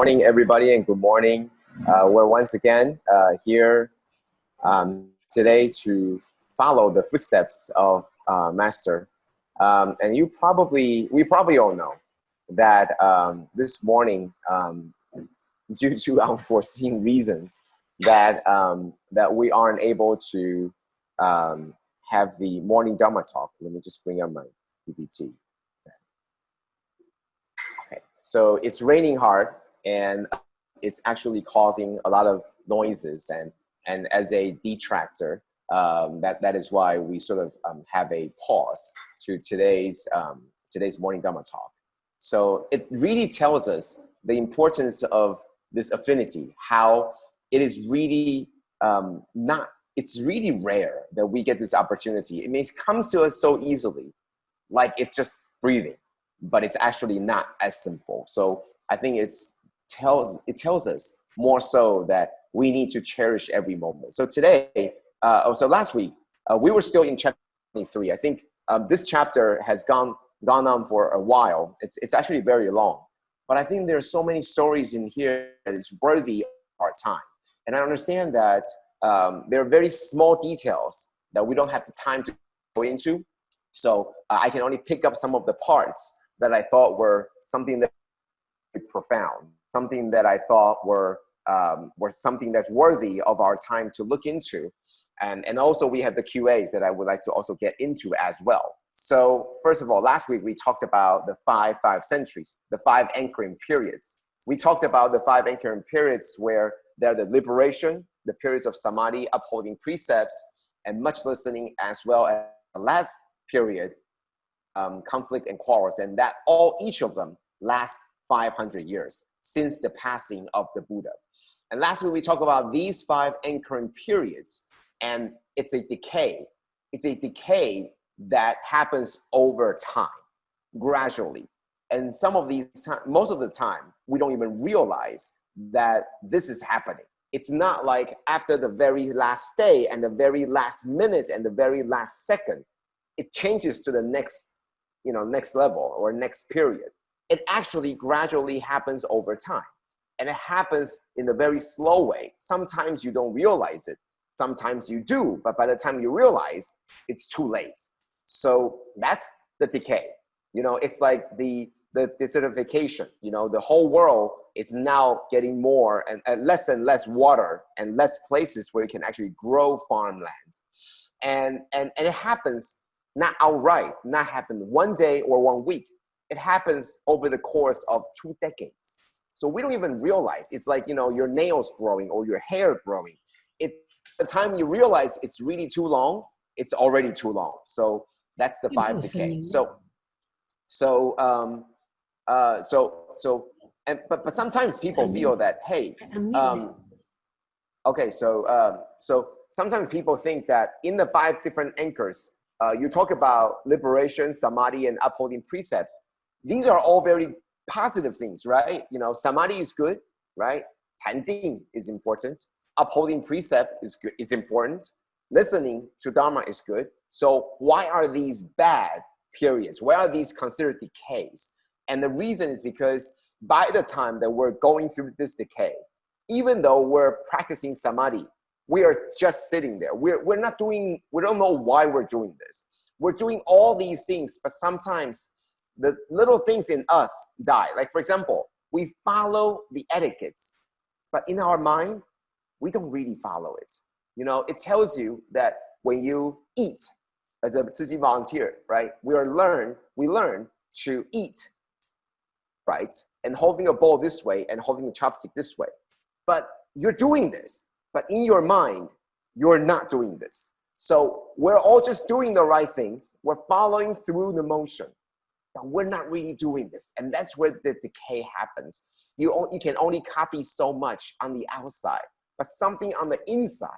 Morning, everybody, and good morning. We're once again here today to follow the footsteps of Master. And we probably all know that this morning, due to unforeseen reasons, that we aren't able to have the morning Dharma talk. Let me just bring up my PPT. Okay, so it's raining hard, and it's actually causing a lot of noises, and as a detractor, that is why we sort of have a pause to today's morning Dhamma talk. So it really tells us the importance of this affinity, how it is really it's really rare that we get this opportunity. It comes to us so easily, like it's just breathing, but it's actually not as simple. So I think it tells us more so that we need to cherish every moment. So today, so last week, we were still in chapter 23. I think this chapter has gone on for a while. It's actually very long, but I think there are so many stories in here that is worthy of our time. And I understand that there are very small details that we don't have the time to go into. So I can only pick up some of the parts that I thought were something that profound, something that I thought were something that's worthy of our time to look into. And also we have the QAs that I would like to also get into as well. So first of all, last week we talked about the five centuries, the 5 anchoring periods. We talked about the 5 anchoring periods where they're the liberation, the periods of samadhi, upholding precepts, and much listening, as well as the last period, conflict and quarrels, and that each of them last 500 years since the passing of the Buddha. And last week we talked about these 5 anchoring periods, and it's a decay. It's a decay that happens over time, gradually. And most of the time, we don't even realize that this is happening. It's not like after the very last day and the very last minute and the very last second, it changes to the next level or next period. It actually gradually happens over time. And it happens in a very slow way. Sometimes you don't realize it. Sometimes you do, but by the time you realize, it's too late. So that's the decay. It's like the desertification. The whole world is now getting more and less water and less places where you can actually grow farmlands. And it happens not outright, not happen one day or 1 week. It happens over the course of 2 decades. So we don't even realize. It's like, your nails growing or your hair growing. The time you realize it's really too long, it's already too long. So that's the 5 decay. But sometimes people feel that, hey, okay, so sometimes people think that in the 5 different anchors, you talk about liberation, samadhi, and upholding precepts. These are all very positive things, right? Samadhi is good, right? Tending is important. Upholding precept is good. It's important. Listening to Dharma is good. So why are these bad periods? Why are these considered decays? And the reason is because by the time that we're going through this decay, even though we're practicing samadhi, we are just sitting there. We don't know why we're doing this. We're doing all these things, but sometimes the little things in us die. Like, for example, we follow the etiquettes, but in our mind, we don't really follow it. It tells you that when you eat as a Tzu Chi volunteer, right, we learn to eat, right, and holding a bowl this way and holding a chopstick this way. But you're doing this, but in your mind, you're not doing this. So we're all just doing the right things. We're following through the motion, but we're not really doing this. And that's where the decay happens. You can only copy so much on the outside, but something on the inside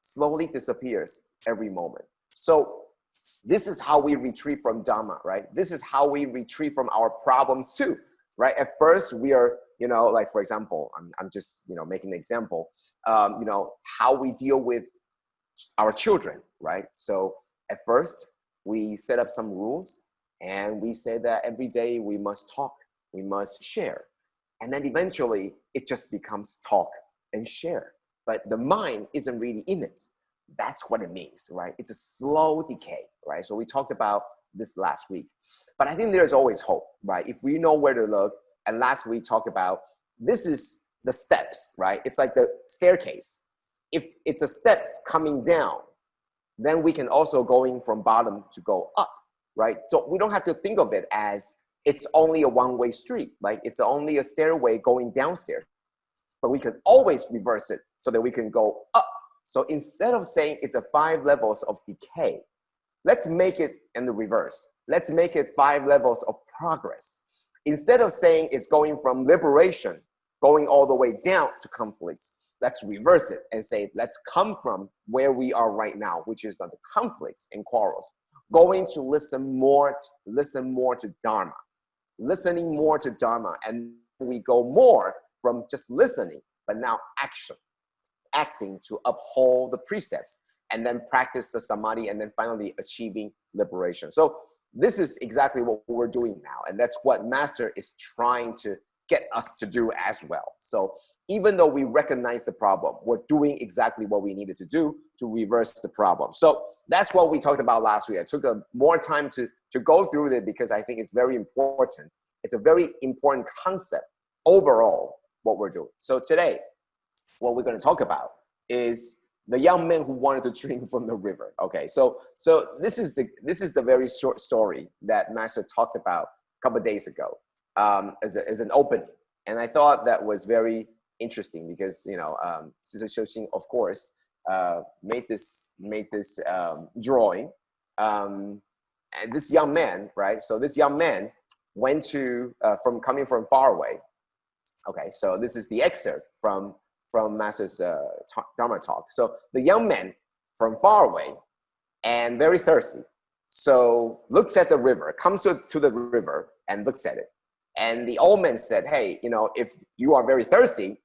slowly disappears every moment. So this is how we retrieve from Dhamma, right? This is how we retrieve from our problems too, right? At first we are, like, for example, I'm just, making an example, how we deal with our children, right? So at first we set up some rules and we say that every day we must talk, we must share. And then eventually it just becomes talk and share. But the mind isn't really in it. That's what it means, right? It's a slow decay, right? So we talked about this last week. But I think there's always hope, right? If we know where to look, and last week talked about, this is the steps, right? It's like the staircase. If it's a steps coming down, then we can also going from bottom to go up, right? So we don't have to think of it as it's only a one-way street, like it's only a stairway going downstairs. But we can always reverse it so that we can go up. So instead of saying it's a 5 levels of decay, let's make it in the reverse. Let's make it 5 levels of progress. Instead of saying it's going from liberation, going all the way down to conflicts, let's reverse it and say, let's come from where we are right now, which is the conflicts and quarrels, going to listen more to Dharma, listening more to Dharma. And we go more from just listening, but now acting to uphold the precepts, and then practice the samadhi, and then finally achieving liberation. So this is exactly what we're doing now. And that's what Master is trying to get us to do as well. So even though we recognize the problem, we're doing exactly what we needed to do to reverse the problem. So that's what we talked about last week. I took more time to go through it because I think it's very important. It's a very important concept overall, what we're doing. So today, what we're going to talk about is the young man who wanted to drink from the river. Okay, so this is the very short story that Master talked about a couple of days ago as an opening, and I thought that was very interesting because Sister Shoshing, of course, made this drawing, and this young man, right? So this young man went to coming from far away. Okay, so this is the excerpt from Master's Dharma talk. So the young man from far away and very thirsty, so looks at the river, comes to the river and looks at it. And the old man said, hey, if you are very thirsty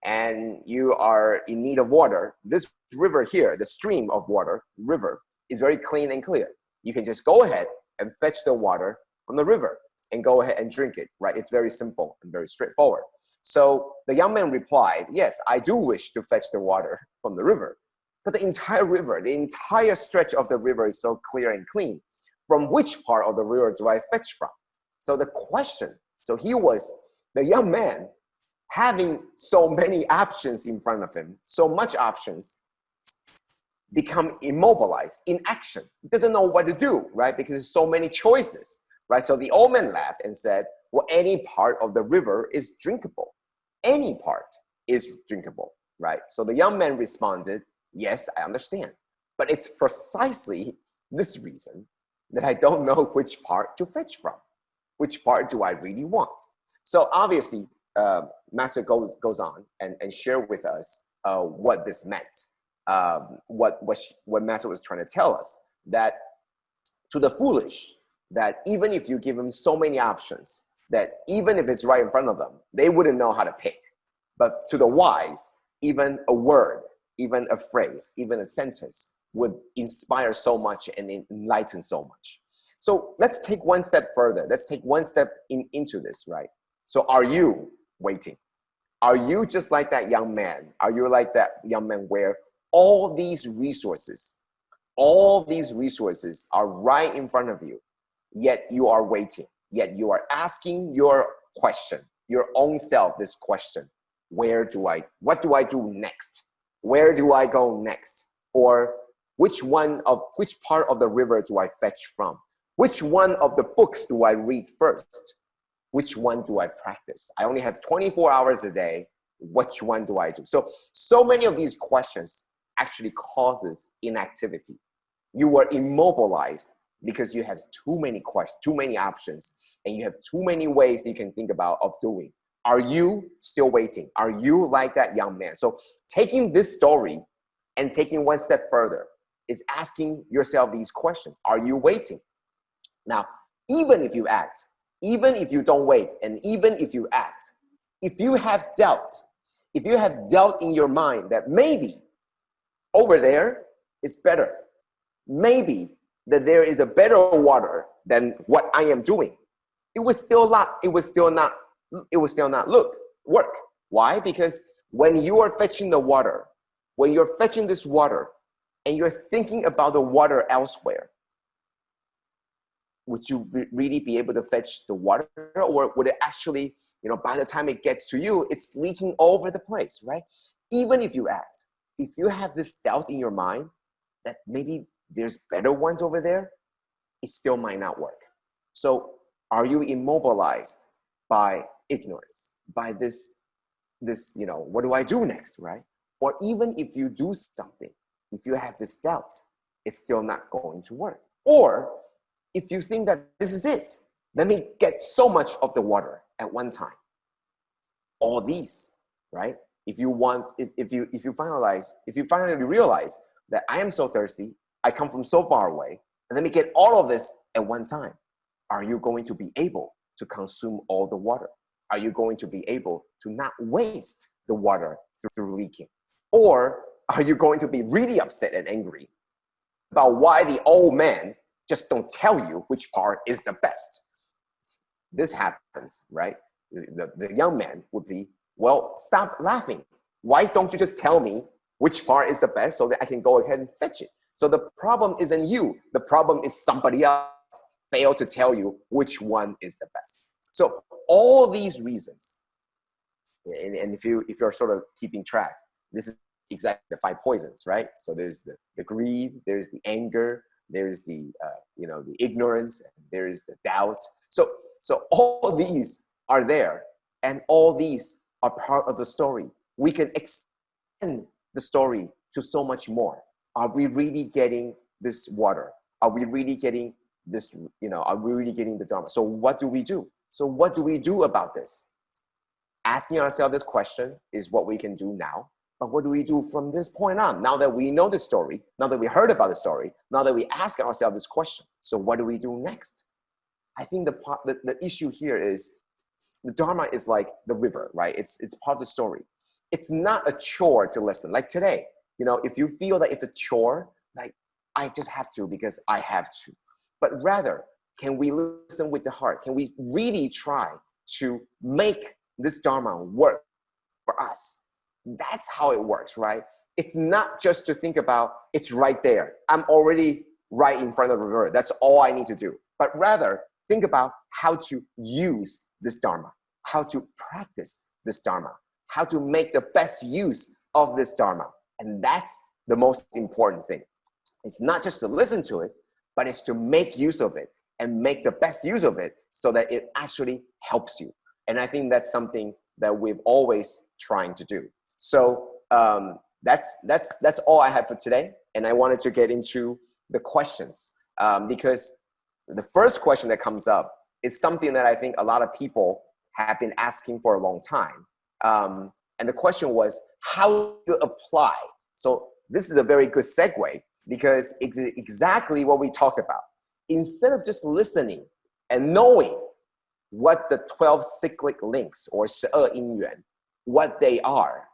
and you are in need of water, this river here, the stream of water, river, is very clean and clear. You can just go ahead and fetch the water from the river and go ahead and drink it, right? It's very simple and very straightforward. So the young man replied, yes, I do wish to fetch the water from the river, but the entire river, the entire stretch of the river is so clear and clean. From which part of the river do I fetch from? So the question, so he was, the young man, having so many options in front of him, so much options, become immobilized, in action. He doesn't know what to do, right? Because there's so many choices. Right, so the old man laughed and said, well, any part of the river is drinkable. Any part is drinkable, right? So the young man responded, yes, I understand. But it's precisely this reason that I don't know which part to fetch from. Which part do I really want? So obviously, Master goes on and share with us what this meant. What Master was trying to tell us, that to the foolish, that even if you give them so many options, that even if it's right in front of them, they wouldn't know how to pick. But to the wise, even a word, even a phrase, even a sentence would inspire so much and enlighten so much. So let's take one step further. Let's take one step into this, right? So are you waiting? Are you just like that young man? Are you like that young man where all these resources are right in front of you, yet you are waiting, yet you are asking your question, your own self this question, what do I do next? Where do I go next? Or which part of the river do I fetch from? Which one of the books do I read first? Which one do I practice? I only have 24 hours a day. Which one do I do? So many of these questions actually causes inactivity. You are immobilized because you have too many questions, too many options, and you have too many ways that you can think about of doing. Are you still waiting? Are you like that young man? So taking this story and taking one step further is asking yourself these questions. Are you waiting? Now, even if you act, even if you don't wait, and even if you act, if you have doubt in your mind that maybe over there is better, maybe that there is a better water than what I am doing, it was still not it will still not work. Why? Because when you are fetching the water, when you're fetching this water and you're thinking about the water elsewhere, would you really be able to fetch the water? Or would it actually, by the time it gets to you, it's leaking all over the place, right? Even if you have this doubt in your mind that maybe there's better ones over there, it still might not work. So are you immobilized by ignorance, by this, what do I do next, right? Or even if you do something, if you have this doubt, it's still not going to work. Or if you think that this is it, let me get so much of the water at one time. All these, right? If you finally realize that I am so thirsty, I come from so far away, and let me get all of this at one time, are you going to be able to consume all the water? Are you going to be able to not waste the water through leaking? Or are you going to be really upset and angry about why the old man just don't tell you which part is the best? This happens, right? The young man would be, well, stop laughing. Why don't you just tell me which part is the best so that I can go ahead and fetch it? So the problem isn't you. The problem is somebody else failed to tell you which one is the best. So all these reasons, and if you're sort of keeping track, this is exactly the 5 poisons, right? So there's the greed, there's the anger, there's the the ignorance, there's the doubt. So all these are there, and all these are part of the story. We can extend the story to so much more. Are we really getting this water? Are we really getting this, are we really getting the Dharma? So what do we do? So what do we do about this? Asking ourselves this question is what we can do now. But what do we do from this point on? Now that we know the story, now that we heard about the story, now that we ask ourselves this question, so what do we do next? I think the issue here is the Dharma is like the river, right? It's part of the story. It's not a chore to listen. Like today, if you feel that it's a chore, like I just have to because I have to. But rather, can we listen with the heart? Can we really try to make this Dharma work for us? That's how it works, right? It's not just to think about it's right there. I'm already right in front of the river. That's all I need to do. But rather, think about how to use this Dharma, how to practice this Dharma, how to make the best use of this Dharma. And that's the most important thing. It's not just to listen to it, but it's to make use of it and make the best use of it so that it actually helps you. And I think that's something that we've always trying to do. So that's all I have for today. And I wanted to get into the questions because the first question that comes up is something that I think a lot of people have been asking for a long time. And the question was, how do you apply? So this is a very good segue because it's exactly what we talked about. Instead of just listening and knowing what the 12 cyclic links or 12 因缘, what they are,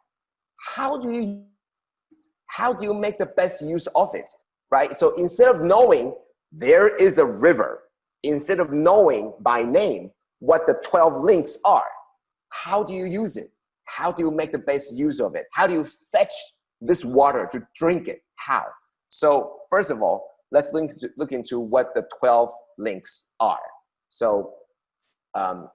how do you make the best use of it, right? So instead of knowing there is a river, instead of knowing by name what the 12 links are, how do you use it? How do you make the best use of it? How do you fetch this water to drink it? How? So first of all, let's look into what the 12 links are. So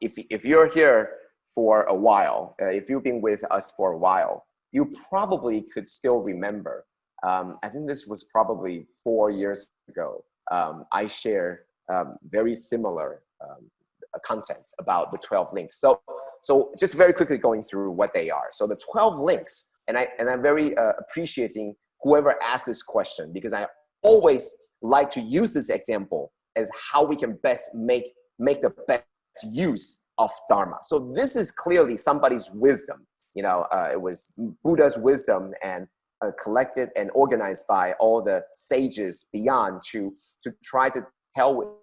if you're here for a while, if you've been with us for a while, you probably could still remember. I think this was probably 4 years ago. I shared very similar content about the 12 links. So just very quickly going through what they are. So the 12 links, and I'm very appreciating whoever asked this question because I always like to use this example as how we can best make the best use of Dharma. So this is clearly somebody's wisdom. It was Buddha's wisdom and collected and organized by all the sages beyond to try to help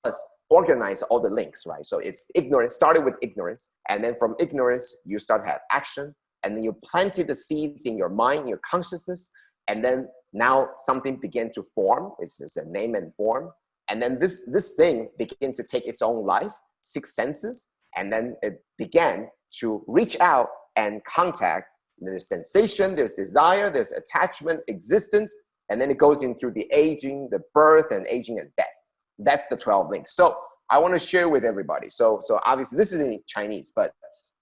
us organize all the links, right? So it's ignorance, started with ignorance, and then from ignorance, you start to have action, and then you planted the seeds in your mind, your consciousness, and then now something began to form. It's just a name and form, and then this thing began to take its own life, 6 senses, And then it began to reach out and contact. There's sensation, there's desire, there's attachment, existence, and then it goes in through the aging, the birth, and aging and death. That's the 12 links. So I want to share with everybody. So obviously this is in Chinese, but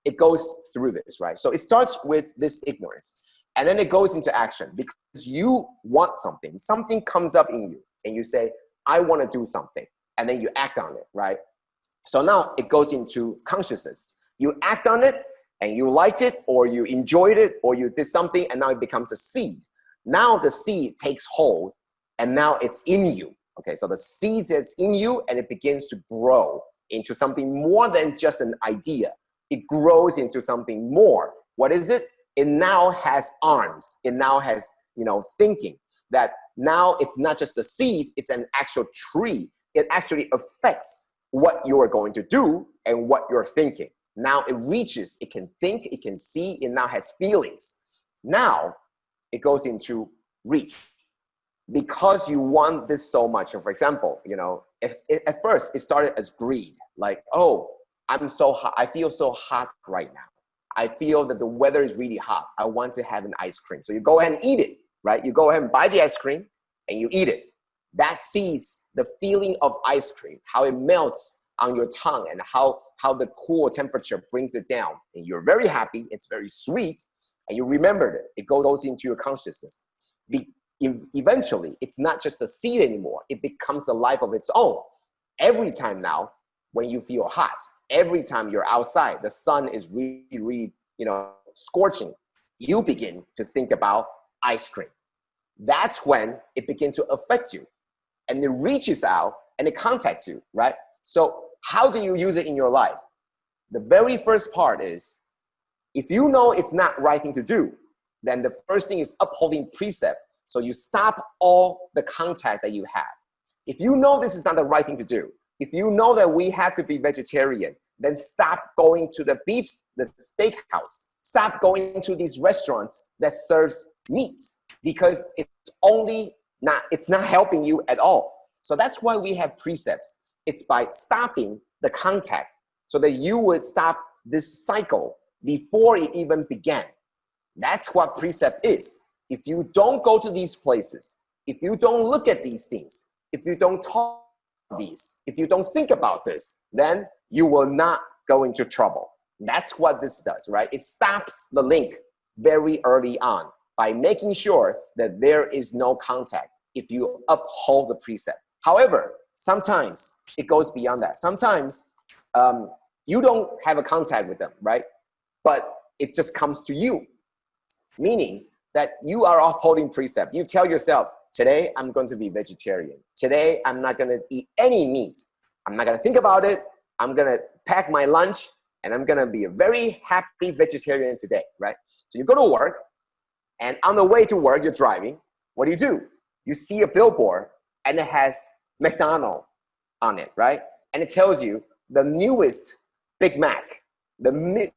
it goes through this, right? So it starts with this ignorance, and then it goes into action because you want something. Something comes up in you, and you say, I want to do something, and then you act on it, right? So now it goes into consciousness. You act on it, and you liked it, or you enjoyed it, or you did something, and now it becomes a seed. Now the seed takes hold, and now it's in you. Okay, so the seed that's in you, and it begins to grow into something more than just an idea. It grows into something more. What is it? It now has arms. It now has, thinking. That now it's not just a seed, it's an actual tree. It actually affects what you are going to do and what you're thinking. Now it reaches, it can think, it can see, it now has feelings. Now it goes into reach. Because you want this so much, and for example, at first it started as greed, like, oh, I'm so hot, I feel so hot right now. I feel that the weather is really hot. I want to have an ice cream. So you go ahead and eat it, right? You go ahead and buy the ice cream and you eat it. That seeds the feeling of ice cream, how it melts on your tongue and how the cool temperature brings it down. And you're very happy, it's very sweet, and you remembered it. It goes into your consciousness. Eventually, it's not just a seed anymore. It becomes a life of its own. Every time now, when you feel hot, every time you're outside, the sun is really, scorching, you begin to think about ice cream. That's when it begins to affect you. And it reaches out and it contacts you, right? So how do you use it in your life? The very first part is, if you know it's not the right thing to do, then the first thing is upholding precept. So you stop all the contact that you have. If you know this is not the right thing to do, if you know that we have to be vegetarian, then stop going to the steakhouse. Stop going to these restaurants that serves meat, because it's not helping you at all. So that's why we have precepts. It's by stopping the contact so that you would stop this cycle before it even began. That's what precept is. If you don't go to these places, if you don't look at these things, if you don't talk about these, if you don't think about this, then you will not go into trouble. That's what this does, right? It stops the link very early on by making sure that there is no contact if you uphold the precept. However, sometimes it goes beyond that. Sometimes you don't have a contact with them, right? But it just comes to you, meaning that you are upholding precept. You tell yourself, today I'm going to be vegetarian. Today I'm not going to eat any meat. I'm not going to think about it. I'm going to pack my lunch and I'm going to be a very happy vegetarian today, right? So you go to work, and on the way to work, you're driving. What do? You see a billboard and it has McDonald's on it, right? And it tells you the newest Big Mac, the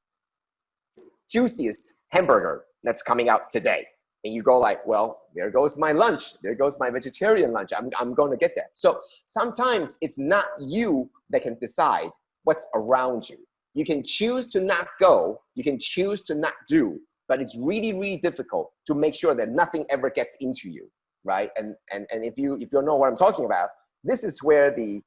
juiciest hamburger that's coming out today. And you go like, well, there goes my lunch. There goes my vegetarian lunch. I'm going to get that. So sometimes it's not you that can decide what's around you. You can choose to not go. You can choose to not do. But it's really, really difficult to make sure that nothing ever gets into you, right? And if you know what I'm talking about, this is where the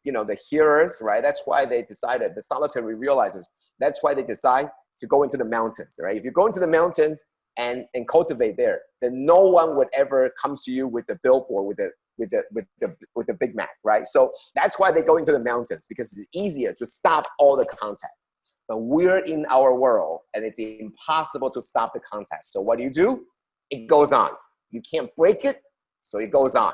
hearers, right? That's why they decided, the solitary realizers, that's why they decide to go into the mountains, right? If you go into the mountains and cultivate there, then no one would ever come to you with the billboard with the Big Mac, right? So that's why they go into the mountains, because it's easier to stop all the contact. But we're in our world and it's impossible to stop the contact. So what do? It goes on. You can't break it, so it goes on.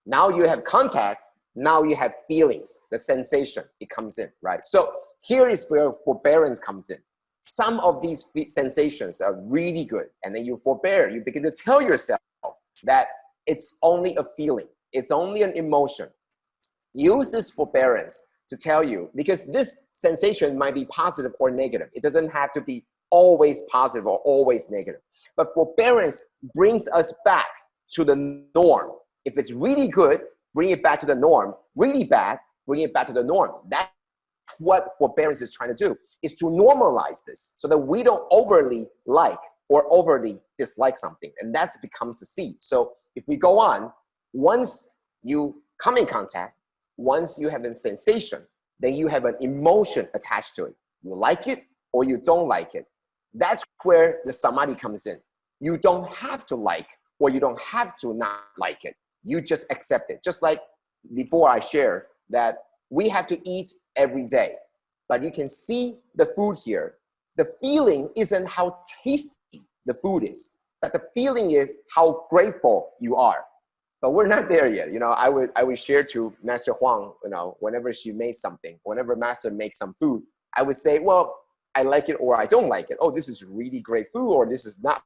Now you have contact, now you have feelings, the sensation, it comes in, right? So here is where forbearance comes in. Some of these sensations are really good, and then you forbear. You begin to tell yourself that it's only a feeling. It's only an emotion. Use this forbearance to tell you, because this sensation might be positive or negative. It doesn't have to be always positive or always negative. But forbearance brings us back to the norm. If it's really good, bring it back to the norm. Really bad, bring it back to the norm. That's what forbearance is trying to do, is to normalize this so that we don't overly like or overly dislike something. And that becomes the seed. So if we go on, once you come in contact, once you have a sensation, then you have an emotion attached to it. You like it or you don't like it. That's where the samadhi comes in. You don't have to like or you don't have to not like it. You just accept it. Just like before I share that we have to eat every day, but you can see the food here. The feeling isn't how tasty the food is, but the feeling is how grateful you are. But we're not there yet. I would share to Master Huang, whenever she made something, whenever Master makes some food, I would say, well, I like it or I don't like it. Oh, this is really great food or this is not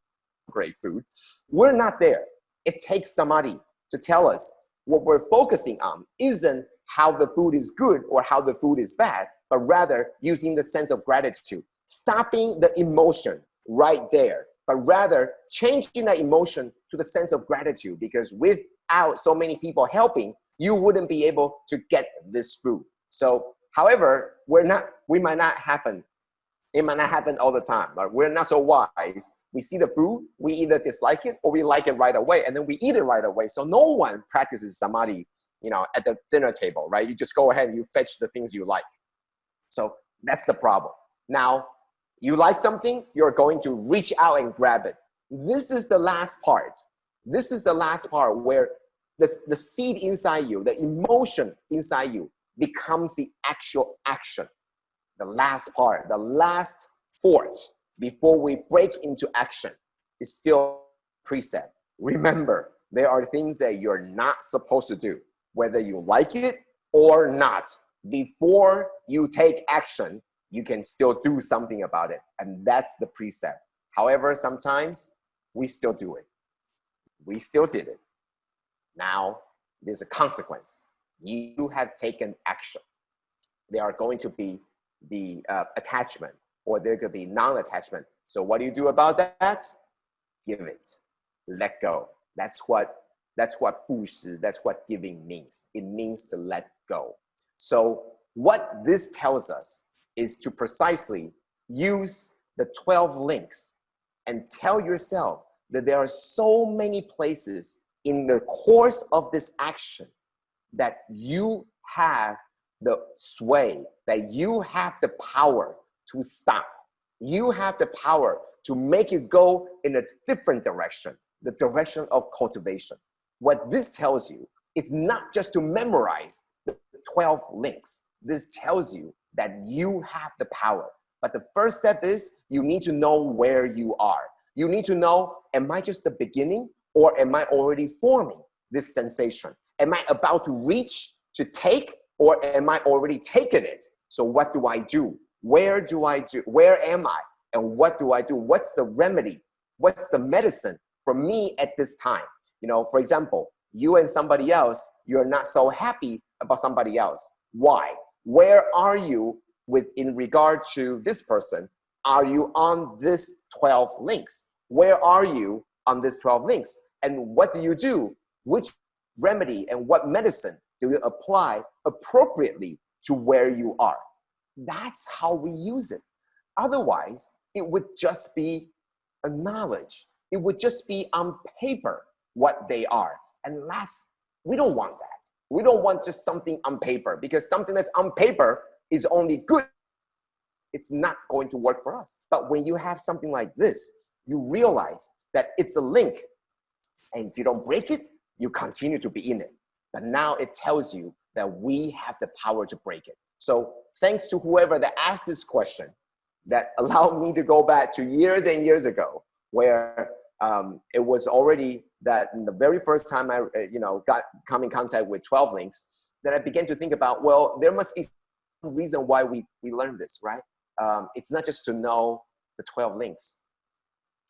great food. We're not there. It takes somebody to tell us what we're focusing on isn't how the food is good or how the food is bad, but rather using the sense of gratitude, stopping the emotion right there, but rather changing that emotion to the sense of gratitude, because without so many people helping, you wouldn't be able to get this food. So, however, it might not happen all the time, but we're not so wise. We see the food, we either dislike it or we like it right away, and then we eat it right away. So no one practices samadhi, at the dinner table, right? You just go ahead and you fetch the things you like. So that's the problem. Now, you like something, you're going to reach out and grab it. This is the last part. This is the last part where the seed inside you, the emotion inside you becomes the actual action. The last part, the last fort before we break into action is still precept. Remember, there are things that you're not supposed to do, whether you like it or not. Before you take action, you can still do something about it. And that's the precept. However, sometimes we still do it. We still did it. Now, there's a consequence. You have taken action. There are going to be the attachment, or there could be non-attachment. So what do you do about that? Give it. Let go. That's what 布施, that's what giving means. It means to let go. So what this tells us is to precisely use the 12 links and tell yourself that there are so many places in the course of this action that you have the sway, that you have the power to stop. You have the power to make it go in a different direction, the direction of cultivation. What this tells you, it's not just to memorize the 12 links. This tells you that you have the power. But the first step is you need to know where you are. You need to know, am I just the beginning or am I already forming this sensation? Am I about to reach, to take, or am I already taking it? So what do I do? Where do I do? Where am I? And what do I do? What's the remedy? What's the medicine for me at this time? For example, you and somebody else, you're not so happy about somebody else. Why? Where are you in regard to this person? Are you on this 12 links? Where are you on this 12 links? And what do you do? Which remedy and what medicine do you apply appropriately to where you are? That's how we use it. Otherwise, it would just be a knowledge. It would just be on paper what they are. And we don't want that. We don't want just something on paper, because something that's on paper is only good. It's not going to work for us. But when you have something like this, you realize that it's a link. And if you don't break it, you continue to be in it. But now it tells you that we have the power to break it. So thanks to whoever that asked this question, that allowed me to go back to years and years ago, where it was already that in the very first time I come in contact with 12 links, that I began to think about, well, there must be some reason why we learned this, right? It's not just to know the 12 links.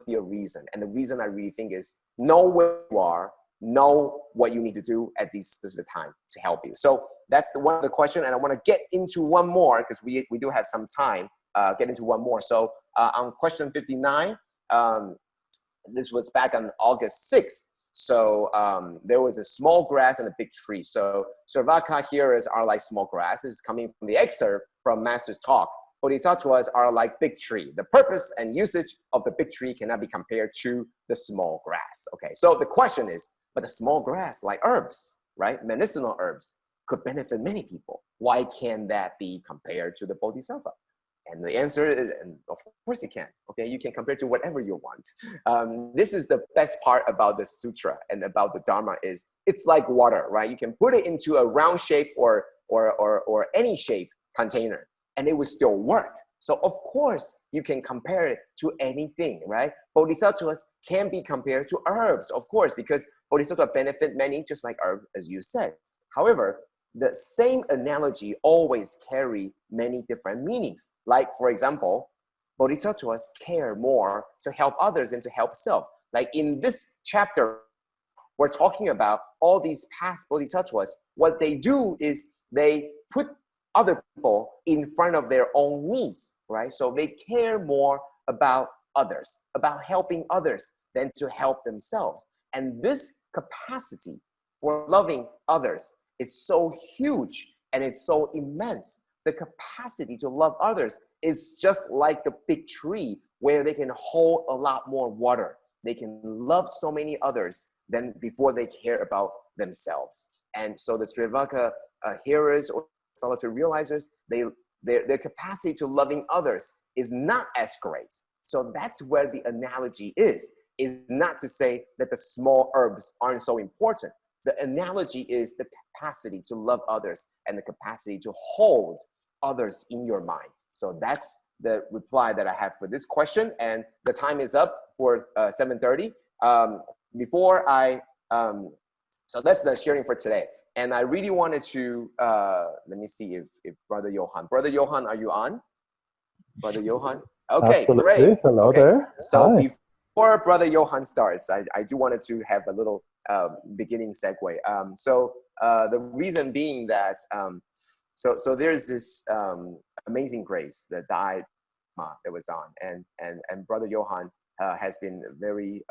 There's a reason. And the reason I really think is know where you are, know what you need to do at this specific time to help you. So that's one of the questions, and I want to get into one more because we do have some time. Get into one more. So on question 59, this was back on August 6th. So there was a small grass and a big tree. So Sarvaka here are like small grass. This is coming from the excerpt from Master's talk, bodhisattvas are like big tree. The purpose and usage of the big tree cannot be compared to the small grass. Okay, so the question is, but the small grass, like herbs, right? Medicinal herbs could benefit many people. Why can't that be compared to the bodhisattva? And the answer is, and of course it can. Okay, you can compare to whatever you want. This is the best part about the sutra and about the Dharma is it's like water, right? You can put it into a round shape or any shape container, and it will still work. So of course you can compare it to anything, right? Bodhisattvas can be compared to herbs, of course, because bodhisattva benefit many, just like herbs, as you said. However, the same analogy always carry many different meanings. Like, for example, bodhisattvas care more to help others than to help self. Like in this chapter, we're talking about all these past bodhisattvas. What they do is they put other people in front of their own needs, right? So they care more about others, about helping others than to help themselves. And this capacity for loving others, it's so huge and it's so immense. The capacity to love others is just like the big tree where they can hold a lot more water. They can love so many others than before they care about themselves. And so the Srivaka hearers or solitary realizers, their capacity to loving others is not as great. So that's where the analogy is not to say that the small herbs aren't so important. The analogy is the capacity to love others and the capacity to hold others in your mind. So that's the reply that I have for this question. And the time is up for 7:30. So that's the sharing for today. And I really wanted to, let me see if Brother Johan. Brother Johan, are you on? Brother Johan? Okay, absolutely. Great. Hello okay. there. So Hi. Before Brother Johan starts, I do wanted to have a little beginning segue. The reason being that, so there's this amazing grace, the Decay Decay that was on, and Brother Johan has been very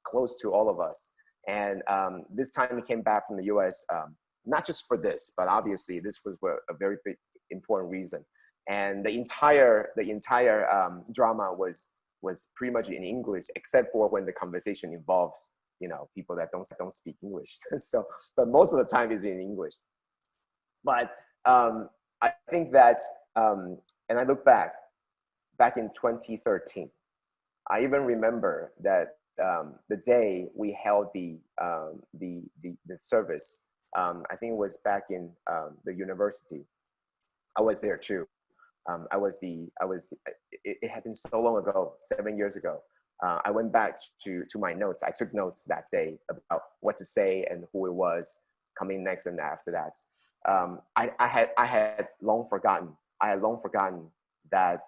close to all of us. And this time he came back from the US, not just for this, but obviously this was a very big, important reason. And the entire drama was pretty much in English, except for when the conversation involves, people that don't speak English. So, but most of the time is in English. But I think that, and I look back in 2013, I even remember that the day we held the service, I think it was back in the university. I was there too. It had been so long ago, 7 years ago. I went back to my notes. I took notes that day about what to say and who it was coming next and after that. I had long forgotten that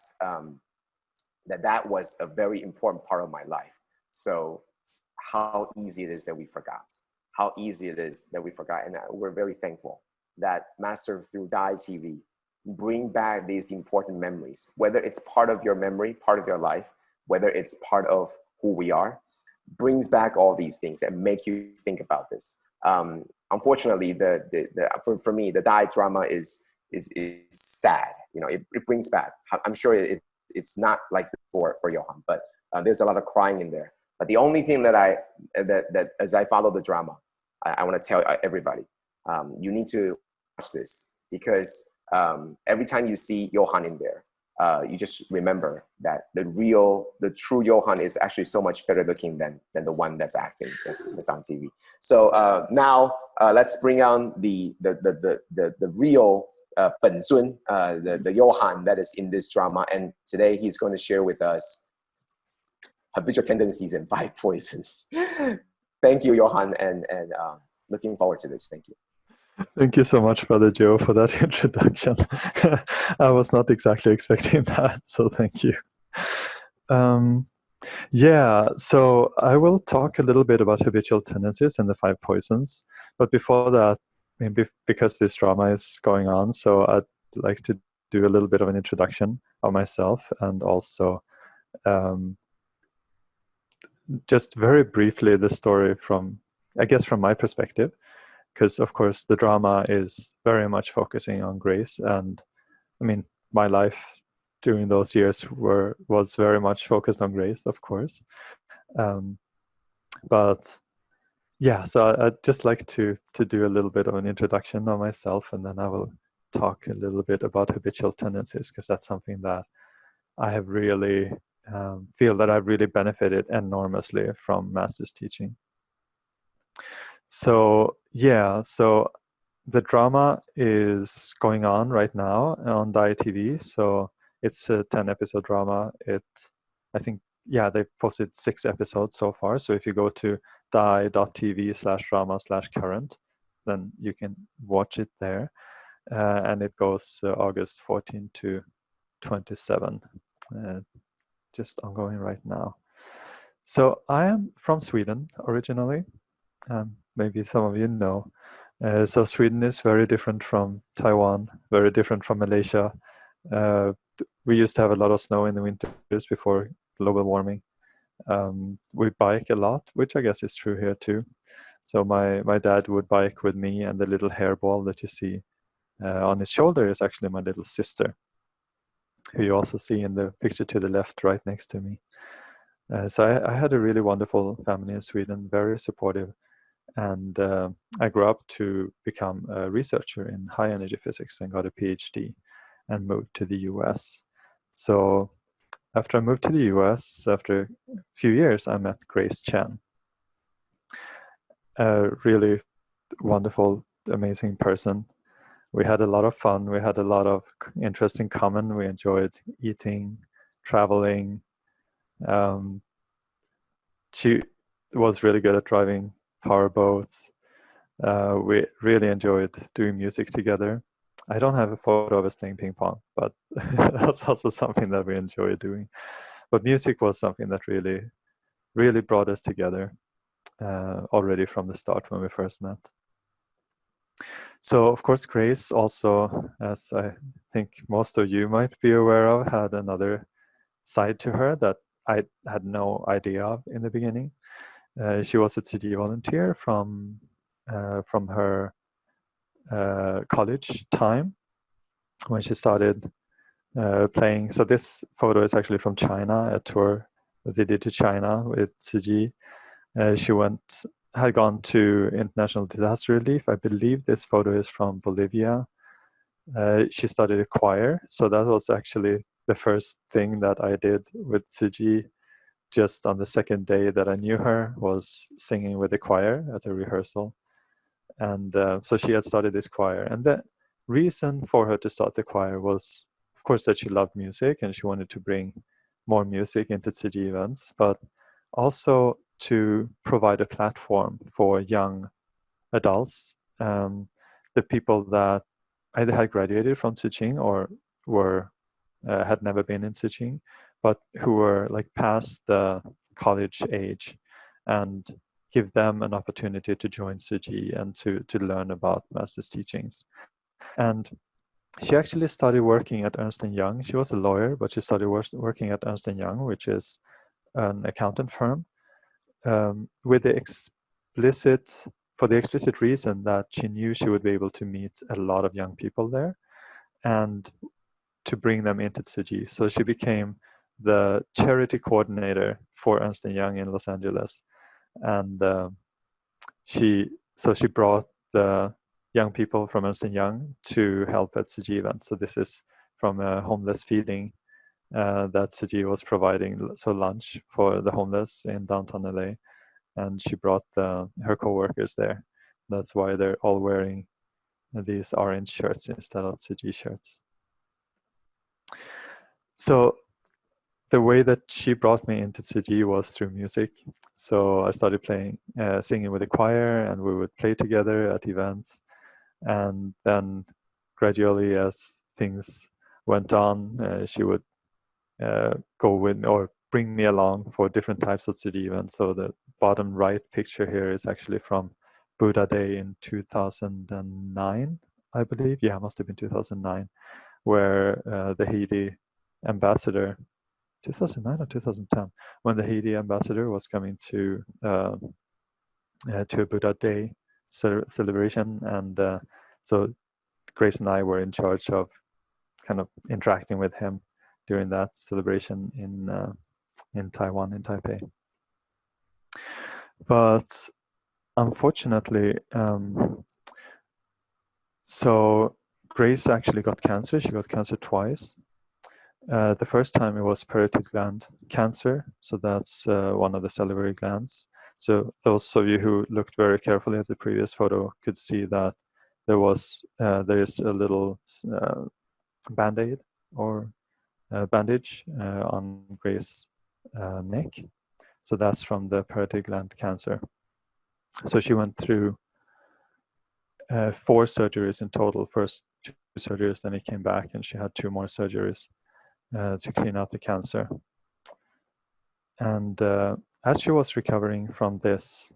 that was a very important part of my life. So how easy it is that we forgot. And we're very thankful that Master through Dai TV bring back these important memories, whether it's part of your memory, part of your life, whether it's part of who we are, brings back all these things and make you think about this. Unfortunately, for me, the Dai drama is sad. It brings back. I'm sure it's not like for Johan, but there's a lot of crying in there. But the only thing that as I follow the drama, I want to tell everybody, you need to watch this, because every time you see Johan in there, you just remember that the true Johan is actually so much better looking than the one that's acting, that's on TV. So now let's bring on the real Pen Zun, the Johan that is in this drama, and today he's going to share with us Habitual Tendencies and 5 Poisons. Thank you, Johan, and looking forward to this. Thank you. Thank you so much, Brother Joe, for that introduction. I was not exactly expecting that, so thank you. Yeah, so I will talk a little bit about habitual tendencies and the 5 poisons. But before that, maybe because this drama is going on, so I'd like to do a little bit of an introduction of myself, and also just very briefly the story from my perspective, because of course the drama is very much focusing on grace, and I mean, my life during those years was very much focused on grace, of course. But yeah, so I'd just like to do a little bit of an introduction on myself, and then I will talk a little bit about habitual tendencies, because that's something that I have really feel that I've really benefited enormously from Master's teaching. So yeah, so the drama is going on right now on Dai TV. So it's a 10-episode drama. I think, yeah, they've posted 6 episodes so far. So if you go to dai.tv/drama/current, then you can watch it there. And it goes August 14 to 27, just ongoing right now. So I am from Sweden originally. Maybe some of you know. So Sweden is very different from Taiwan, very different from Malaysia. We used to have a lot of snow in the winters before global warming. We bike a lot, which I guess is true here too. So my dad would bike with me, and the little hairball that you see on his shoulder is actually my little sister, who you also see in the picture to the left right next to me. So I had a really wonderful family in Sweden, very supportive. And I grew up to become a researcher in high energy physics and got a PhD and moved to the US. So after I moved to the US, after a few years, I met Grace Chen, a really wonderful, amazing person. We had a lot of fun. We had a lot of interests in common. We enjoyed eating, traveling. She was really good at driving power boats. We really enjoyed doing music together. I don't have a photo of us playing ping pong, but that's also something that we enjoy doing. But music was something that really, really brought us together already from the start when we first met. So, of course, Grace also, as I think most of you might be aware of, had another side to her that I had no idea of in the beginning. She was a Tzu Chi volunteer from her college time when she started playing. So this photo is actually from China, a tour that they did to China with Tzu Chi. She had gone to international disaster relief. I believe this photo is from Bolivia. She studied a choir, so that was actually the first thing that I did with Tzu Chi. Just on the second day that I knew her, was singing with the choir at a rehearsal. And so she had started this choir. And the reason for her to start the choir was, of course, that she loved music and she wanted to bring more music into Tzu Chi events, but also to provide a platform for young adults, the people that either had graduated from Tzu Chi or had never been in Tzu Chi, but who were like past the college age, and give them an opportunity to join Tzu Chi and to learn about Master's teachings. And she actually started working at Ernst & Young. She was a lawyer, but she started working at Ernst & Young, which is an accountant firm, with the explicit reason that she knew she would be able to meet a lot of young people there and to bring them into Tzu Chi. So she became the charity coordinator for Ernst & Young in Los Angeles. And she brought the young people from Ernst & Young to help at Tzu Chi events. So this is from a homeless feeding that Tzu Chi was providing, so lunch for the homeless in downtown LA. And she brought her co-workers there. That's why they're all wearing these orange shirts instead of Tzu Chi shirts. So the way that she brought me into Tzu Chi was through music. So I started singing with a choir, and we would play together at events. And then gradually, as things went on, she would go with or bring me along for different types of Tzu Chi events. So the bottom right picture here is actually from Buddha Day in 2009, I believe. Yeah, it must have been 2009, where the Haiti ambassador, 2009 or 2010, when the Haiti ambassador was coming to a Buddha Day celebration. And so Grace and I were in charge of kind of interacting with him during that celebration in Taiwan, in Taipei. But unfortunately, so Grace actually got cancer. She got cancer twice. The first time it was parotid gland cancer, so that's one of the salivary glands. So those of you who looked very carefully at the previous photo could see that there is a little band-aid or bandage on Grace's neck. So that's from the parotid gland cancer. So she went through 4 surgeries in total. First 2 surgeries, then it came back, and she had 2 more surgeries to clean out the cancer. And as she was recovering from this,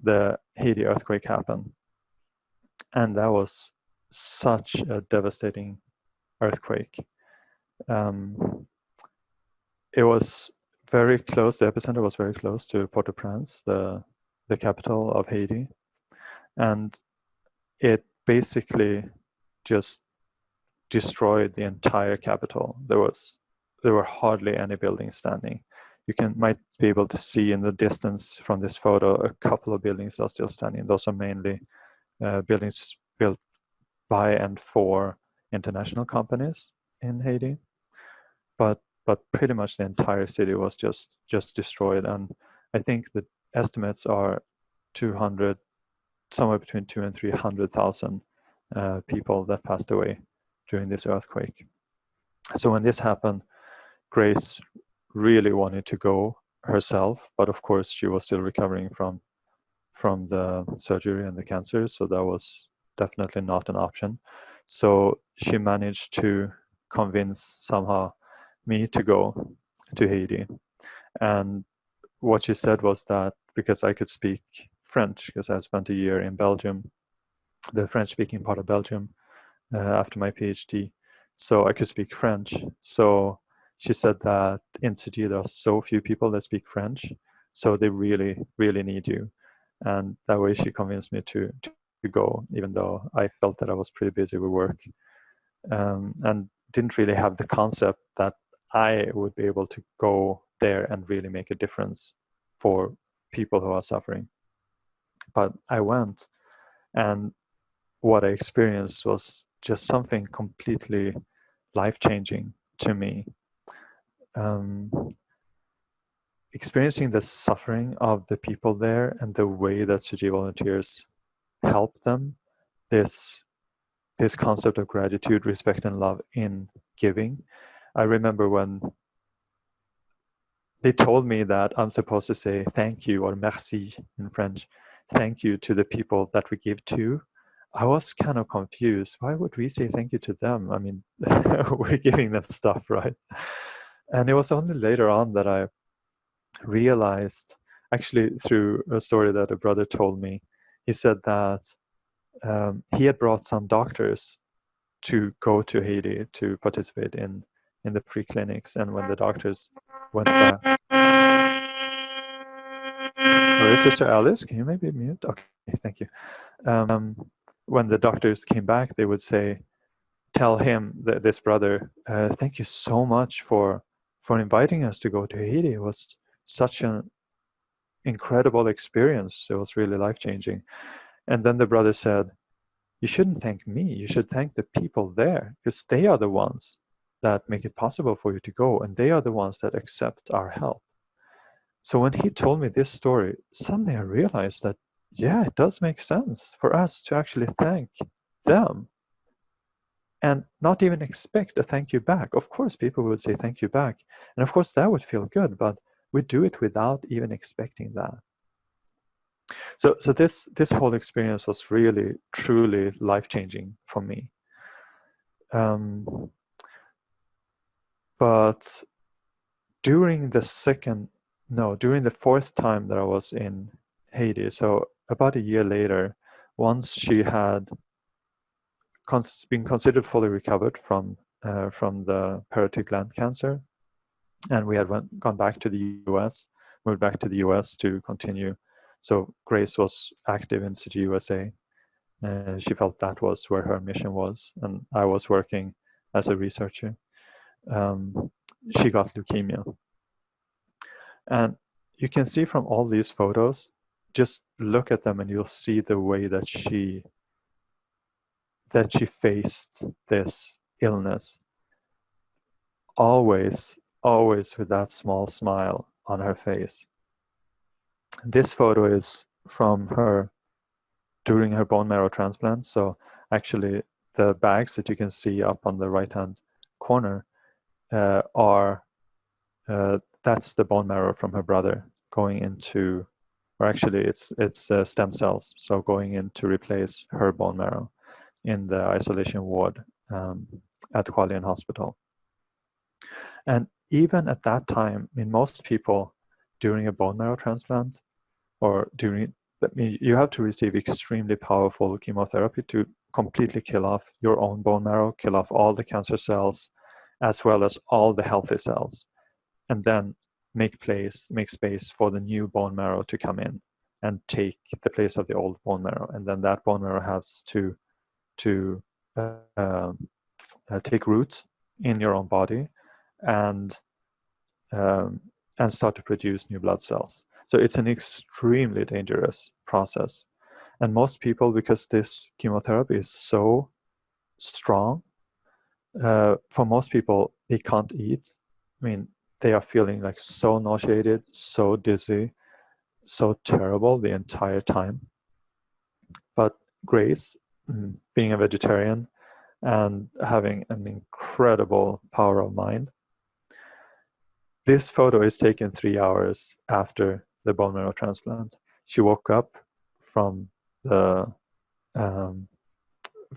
the Haiti earthquake happened. And that was such a devastating earthquake. It was very close, the epicenter was very close to Port-au-Prince, the capital of Haiti. And it basically just destroyed the entire capital. There were hardly any buildings standing. You might be able to see in the distance from this photo, a couple of buildings are still standing. Those are mainly buildings built by and for international companies in Haiti. But pretty much the entire city was just destroyed. And I think the estimates are 200, somewhere between 200,000 and 300,000 people that passed away during this earthquake. So when this happened, Grace really wanted to go herself, but of course she was still recovering from the surgery and the cancer, so that was definitely not an option. So she managed to convince somehow me to go to Haiti. And what she said was that because I could speak French, because I spent a year in Belgium, the French-speaking part of Belgium, after my PhD, so I could speak French. So she said that in Tzu Chi there are so few people that speak French, so they really, really need you. And that way she convinced me to go, even though I felt that I was pretty busy with work, and didn't really have the concept that I would be able to go there and really make a difference for people who are suffering. But I went, and what I experienced was just something completely life-changing to me. Experiencing the suffering of the people there and the way that Tzu Chi volunteers help them, this concept of gratitude, respect, and love in giving. I remember when they told me that I'm supposed to say thank you, or merci in French, thank you to the people that we give to. I was kind of confused. Why would we say thank you to them? I mean, we're giving them stuff, right? And it was only later on that I realized, actually through a story that a brother told me, he said that he had brought some doctors to go to Haiti to participate in the free clinics, and when the doctors went back. Sorry, Sister Alice, can you maybe mute? Okay, thank you. When the doctors came back, they would say, tell him, this brother, thank you so much for inviting us to go to Haiti. It was such an incredible experience. It was really life-changing. And then the brother said, you shouldn't thank me. You should thank the people there, because they are the ones that make it possible for you to go, and they are the ones that accept our help. So when he told me this story, suddenly I realized that, yeah, it does make sense for us to actually thank them and not even expect a thank you back. Of course, people would say thank you back, and of course that would feel good, but we do it without even expecting that. So this whole experience was really, truly life-changing for me. But during the 4th time that I was in Haiti, so about a year later, once she had been considered fully recovered from the parotid gland cancer, and we had gone back to the US, moved back to the US to continue. So Grace was active in Tzu Chi USA. She felt that was where her mission was, and I was working as a researcher. She got leukemia. And you can see from all these photos, just look at them and you'll see the way that she faced this illness. Always with that small smile on her face. This photo is from her during her bone marrow transplant. So actually the bags that you can see up on the right-hand corner are that's the bone marrow from her brother going into, or actually it's stem cells, so going in to replace her bone marrow in the isolation ward at Hualien hospital. And even at that time, I mean, most people during a bone marrow transplant or during, you have to receive extremely powerful chemotherapy to completely kill off your own bone marrow, kill off all the cancer cells, as well as all the healthy cells, and then make space for the new bone marrow to come in and take the place of the old bone marrow. And then that bone marrow has to take root in your own body and start to produce new blood cells. So it's an extremely dangerous process. And most people, because this chemotherapy is so strong, for most people, they can't eat. I mean, they are feeling like so nauseated, so dizzy, so terrible the entire time. But Grace, being a vegetarian and having an incredible power of mind, this photo is taken 3 hours after the bone marrow transplant. She woke up from the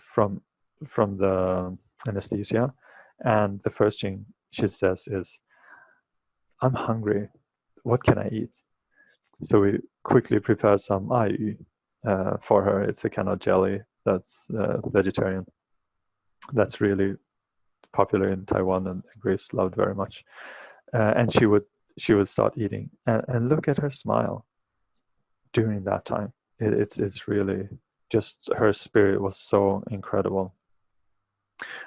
from the anesthesia, and the first thing she says is, "I'm hungry. What can I eat?" So we quickly prepare some ai for her. It's a kind of jelly that's vegetarian. That's really popular in Taiwan, and Grace loved very much. And she would start eating, and look at her smile during that time. It's really just, her spirit was so incredible.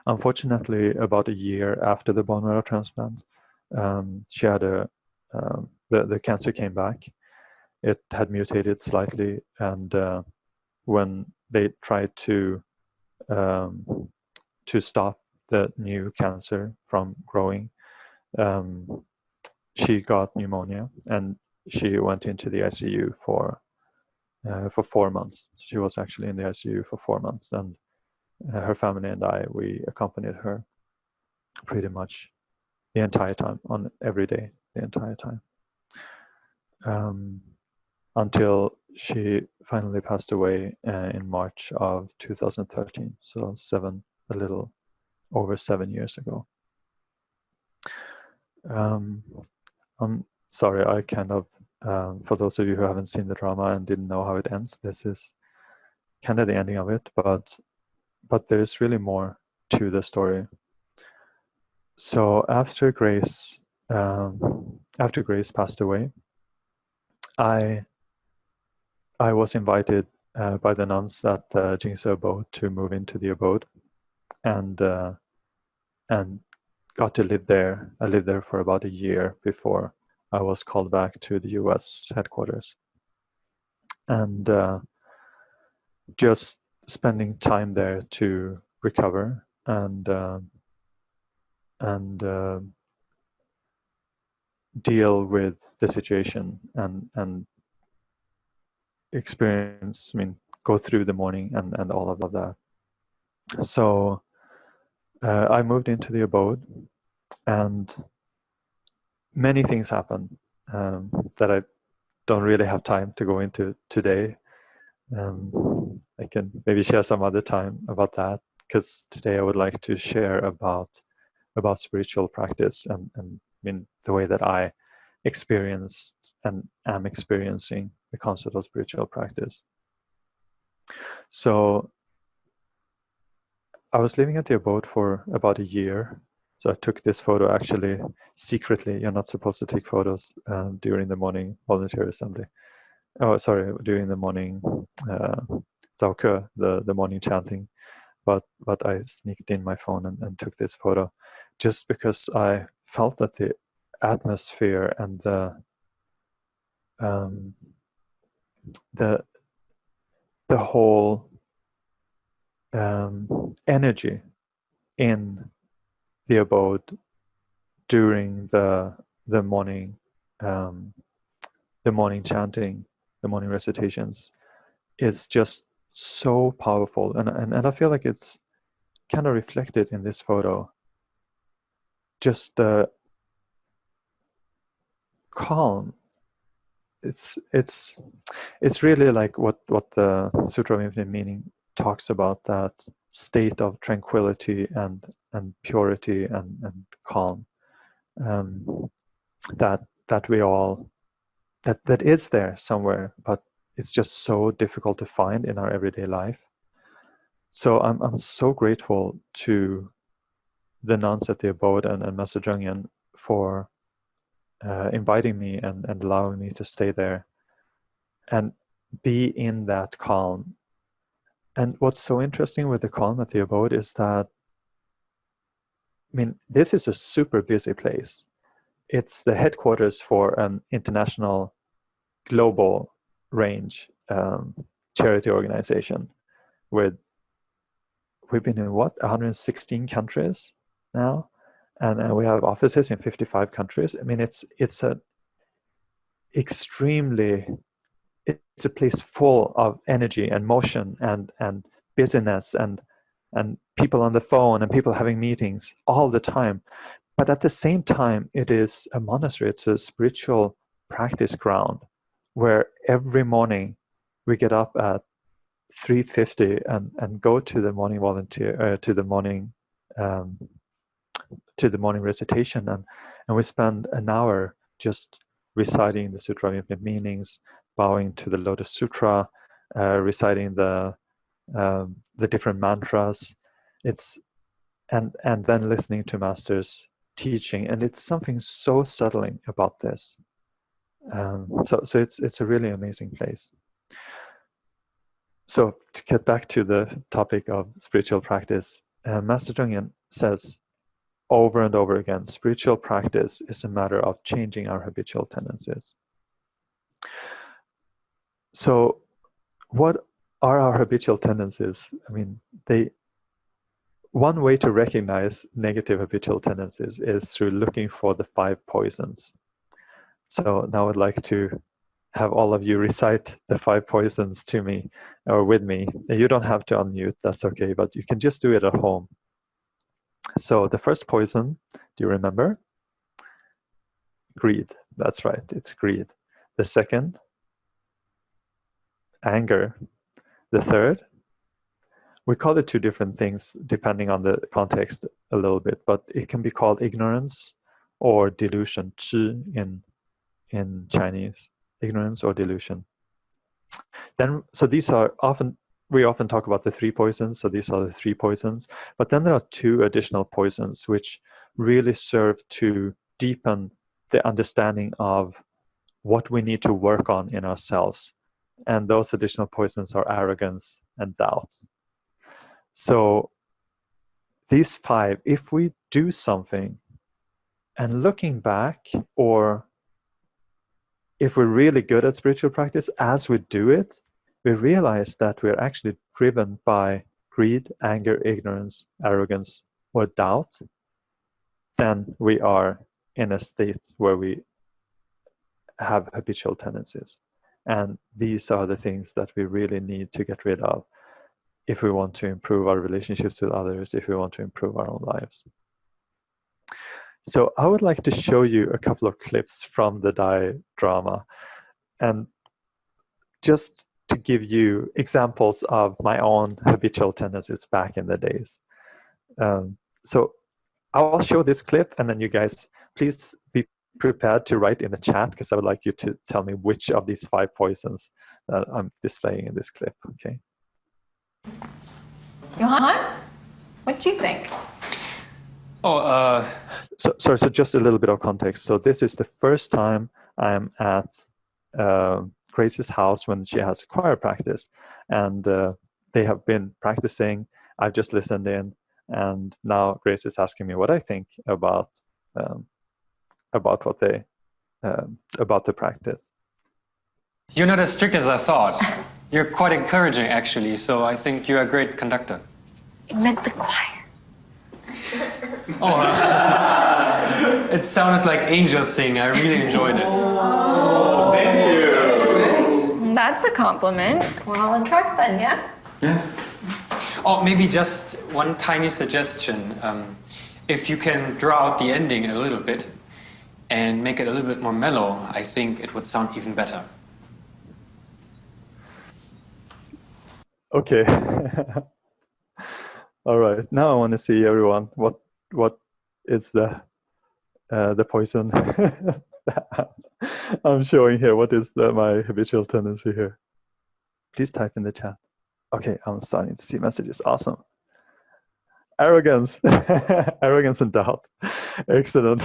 Unfortunately, about a year after the bone marrow transplant, she had the cancer came back. It had mutated slightly, and when they tried to stop the new cancer from growing, she got pneumonia, and she went into the ICU for 4 months. She was actually in the ICU for 4 months, and her family and we accompanied her pretty much the entire time, on every day, the entire time, until she finally passed away in March of 2013. So a little over 7 years ago. I'm sorry, I kind of, for those of you who haven't seen the drama and didn't know how it ends, this is kind of the ending of it, but there's really more to the story. So after Grace passed away, I was invited by the nuns at the Jing's abode to move into the abode, and got to live there. I lived there for about a year before I was called back to the US headquarters. And just spending time there to recover and deal with the situation and experience, go through the morning and all of that. So I moved into the abode, and many things happened that I don't really have time to go into today. I can maybe share some other time about that, because today I would like to share about spiritual practice and the way that I experienced and am experiencing the concept of spiritual practice. So I was living at the abode for about a year. So I took this photo actually secretly. You're not supposed to take photos during the morning voluntary assembly. Oh, sorry, during the morning Zao Ke, the morning chanting. but I sneaked in my phone and took this photo, just because I felt that the atmosphere and the whole energy in the abode during the morning chanting, the morning recitations, is just so powerful, and I feel like it's kind of reflected in this photo. Just the calm. It's really like what the Sutra of Infinite Meaning talks about, that state of tranquility and purity and calm, that we all that is there somewhere, but it's just so difficult to find in our everyday life. So I'm so grateful to the nuns at the abode and Master Cheng Yen for inviting me and allowing me to stay there and be in that calm. And what's so interesting with the calm at the abode is that, I mean, this is a super busy place. It's the headquarters for an international, global range charity organization. We've been in 116 countries now, and we have offices in 55 countries. I mean, it's a place full of energy and motion and busyness and people on the phone and people having meetings all the time. But at the same time, it is a monastery. It's a spiritual practice ground where every morning we get up at 3:50 and go to the morning to the morning recitation, and we spend an hour just reciting the Sutra of Infinite Meanings, bowing to the Lotus Sutra, reciting the different mantras. And then listening to Master's teaching, and it's something so settling about this. So it's a really amazing place. So to get back to the topic of spiritual practice, Master Cheng Yen says over and over again, spiritual practice is a matter of changing our habitual tendencies. So what are our habitual tendencies? I mean, one way to recognize negative habitual tendencies is through looking for the 5 poisons. So now I'd like to have all of you recite the 5 poisons to me or with me. You don't have to unmute, that's okay, but you can just do it at home. So the first poison, do you remember? Greed. That's right, it's greed. The second, anger. The third, we call it 2 different things depending on the context a little bit, but it can be called ignorance or delusion, Chi in Chinese, ignorance or delusion. Then, so these are we often talk about the 3 poisons, so these are the 3 poisons, but then there are 2 additional poisons which really serve to deepen the understanding of what we need to work on in ourselves. And those additional poisons are arrogance and doubt. So these 5, if we do something and looking back, or if we're really good at spiritual practice, as we do it, we realize that we're actually driven by greed, anger, ignorance, arrogance, or doubt, then we are in a state where we have habitual tendencies. And these are the things that we really need to get rid of if we want to improve our relationships with others, if we want to improve our own lives. So I would like to show you a couple of clips from the Dai drama, and just to give you examples of my own habitual tendencies back in the days. So I'll show this clip, and then you guys, please be prepared to write in the chat, because I would like you to tell me which of these 5 poisons that I'm displaying in this clip, okay? Johan, what do you think? So just a little bit of context. So this is the first time I'm at Grace's house when she has choir practice, and they have been practicing, I've just listened in, and now Grace is asking me what I think about what they about the practice. You're not as strict as I thought. You're quite encouraging, actually, so I think you're a great conductor. It meant the choir. Oh, it sounded like angels sing. I really enjoyed it. Oh, thank you. That's a compliment. We're all on track then, yeah? Yeah. Oh, maybe just one tiny suggestion. If you can draw out the ending a little bit and make it a little bit more mellow, I think it would sound even better. Okay. All right. Now I want to see everyone. What is the poison that I'm showing here? What is my habitual tendency here? Please type in the chat. Okay, I'm starting to see messages. Awesome. Arrogance, arrogance and doubt. Excellent.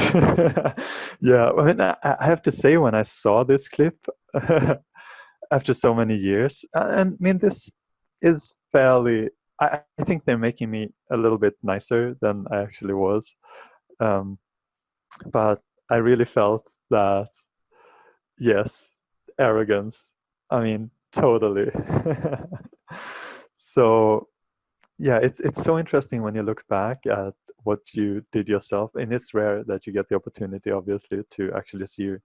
Yeah, I mean, I have to say, when I saw this clip after so many years, and I mean, this is fairly, I think they're making me a little bit nicer than I actually was. But I really felt that, yes, arrogance. I mean, totally. So, yeah, it's so interesting when you look back at what you did yourself, and it's rare that you get the opportunity, obviously, to actually see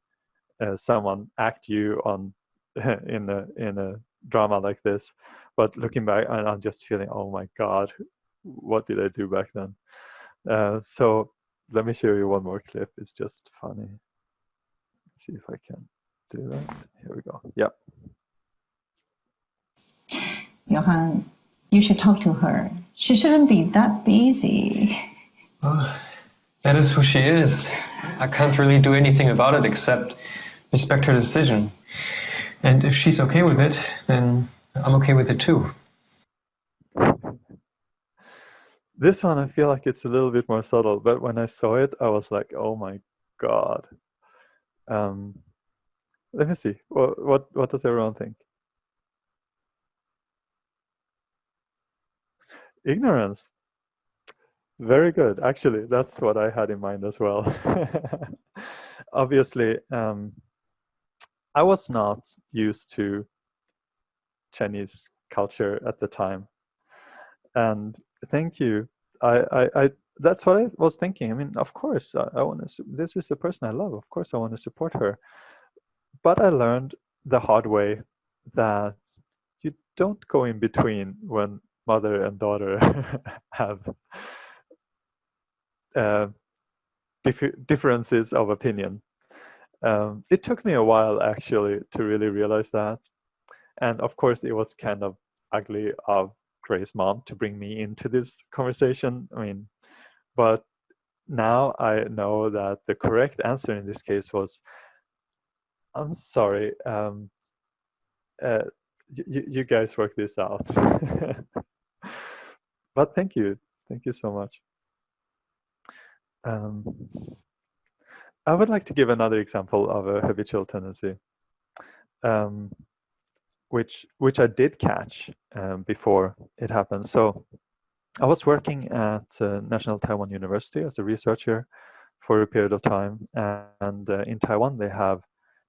someone act you on in a drama like this. But looking back, and I'm just feeling, oh my God, what did I do back then? So let me show you one more clip. It's just funny. Let's see if I can do that. Here we go. Yep. Johan, you should talk to her. She shouldn't be that busy. Oh, that is who she is. I can't really do anything about it except respect her decision. And if she's okay with it, then I'm okay with it too. This one, I feel like it's a little bit more subtle, but when I saw it, I was like, oh my God. Let me see. What does everyone think? Ignorance. Very good. Actually, that's what I had in mind as well. Obviously, I was not used to Chinese culture at the time. And thank you. I that's what I was thinking. I mean, of course, I want to. This is the person I love. Of course, I want to support her. But I learned the hard way that you don't go in between when mother and daughter have differences of opinion. It took me a while actually to really realize that. And of course, it was kind of ugly of Gray's mom to bring me into this conversation. I mean, but now I know that the correct answer in this case was, I'm sorry, you guys work this out. But thank you so much. I would like to give another example of a habitual tendency, which I did catch before it happened. So I was working at National Taiwan University as a researcher for a period of time, and in Taiwan they have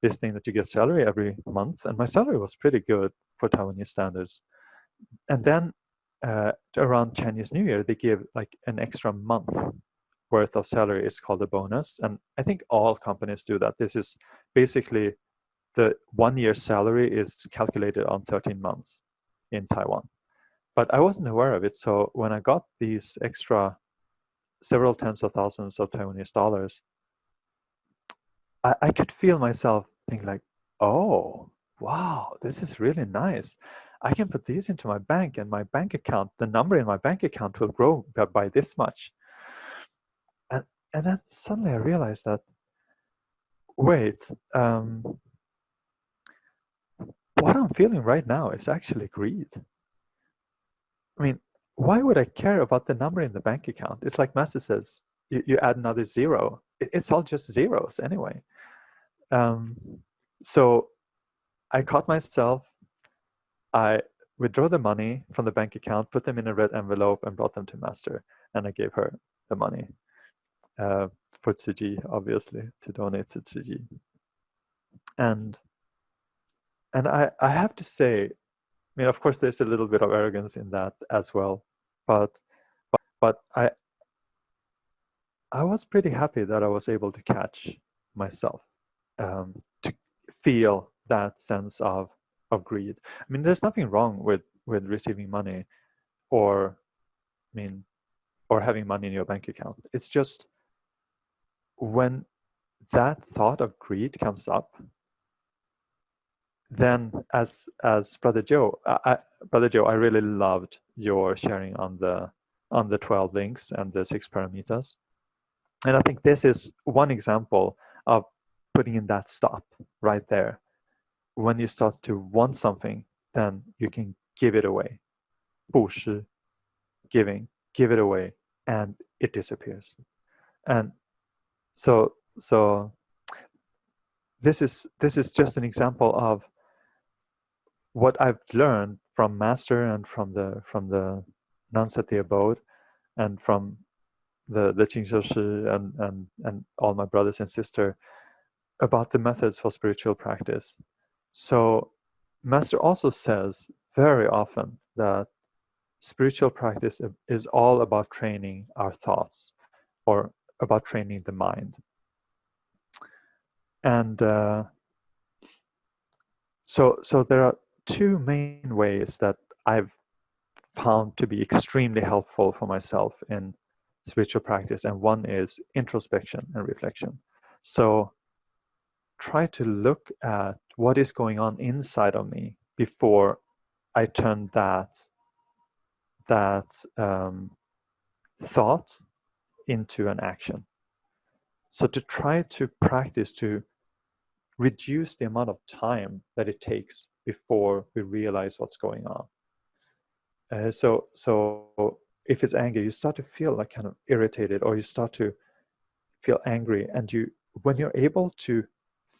this thing that you get salary every month, and my salary was pretty good for Taiwanese standards. And then around Chinese New Year, they give like an extra month worth of salary. It's called a bonus, and I think all companies do that. This is basically the 1 year salary is calculated on 13 months in Taiwan. But I wasn't aware of it, so when I got these extra several tens of thousands of Taiwanese dollars, I could feel myself think like, oh, wow, this is really nice. I can put these into my bank, and my bank account, the number in my bank account will grow by this much. And then suddenly I realized that, wait, what I'm feeling right now is actually greed. I mean, why would I care about the number in the bank account? It's like Master says, you add another zero. It's all just zeros anyway. So I caught myself. I withdraw the money from the bank account, put them in a red envelope, and brought them to Master. And I gave her the money for Tzu Chi, obviously, to donate to Tzu Chi. And I have to say, I mean, of course, there's a little bit of arrogance in that as well, but I was pretty happy that I was able to catch myself, to feel that sense of greed. I mean, there's nothing wrong with receiving money, or having money in your bank account. It's just when that thought of greed comes up, then as Brother Joe, I really loved your sharing on the 12 links and the 6 paramitas. And I think this is one example of putting in that stop right there. When you start to want something, then you can give it away. 布施, giving, give it away, and it disappears. And so this is just an example of what I've learned from Master and from the nuns at the abode, and from the Qingshoushi and all my brothers and sisters about the methods for spiritual practice. So Master also says very often that spiritual practice is all about training our thoughts, or about training the mind. And so there are 2 main ways that I've found to be extremely helpful for myself in spiritual practice, and one is introspection and reflection. So try to look at what is going on inside of me before I turn that thought into an action. So to try to practice to reduce the amount of time that it takes before we realize what's going on. So if it's anger, you start to feel like kind of irritated, or you start to feel angry, and when you're able to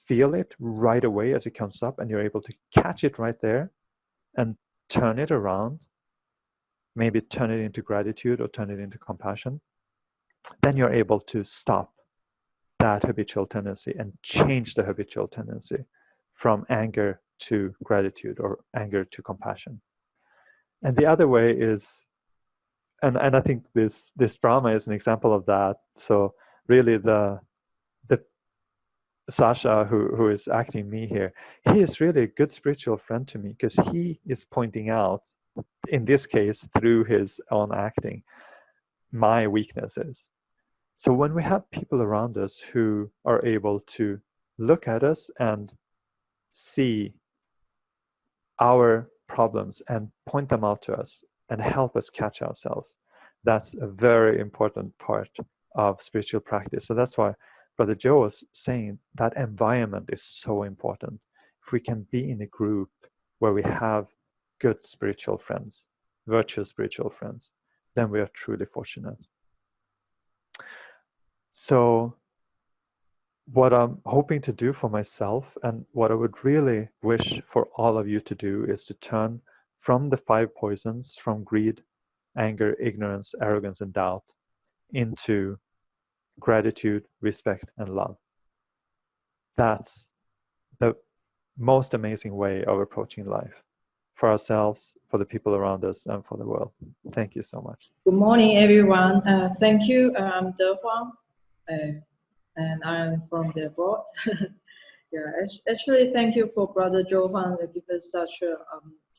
feel it right away as it comes up, and you're able to catch it right there and turn it around, maybe turn it into gratitude or turn it into compassion, then you're able to stop that habitual tendency and change the habitual tendency from anger to gratitude, or anger to compassion. And the other way is, and I think this drama is an example of that. So really the Sasha, who is acting me here, he is really a good spiritual friend to me, because he is pointing out, in this case through his own acting, my weaknesses. So when we have people around us who are able to look at us and see our problems and point them out to us and help us catch ourselves, that's a very important part of spiritual practice. So that's why Brother Joe was saying that environment is so important. If we can be in a group where we have good spiritual friends, virtuous spiritual friends, then we are truly fortunate. So what I'm hoping to do for myself, and what I would really wish for all of you to do, is to turn from the 5 poisons, from greed, anger, ignorance, arrogance, and doubt, into gratitude, respect, and love. That's the most amazing way of approaching life, for ourselves, for the people around us, and for the world. Thank you so much. Good morning, everyone. Thank you. I'm Huang, and I'm from the abroad. Yeah, actually, thank you for Brother Johan to give us such a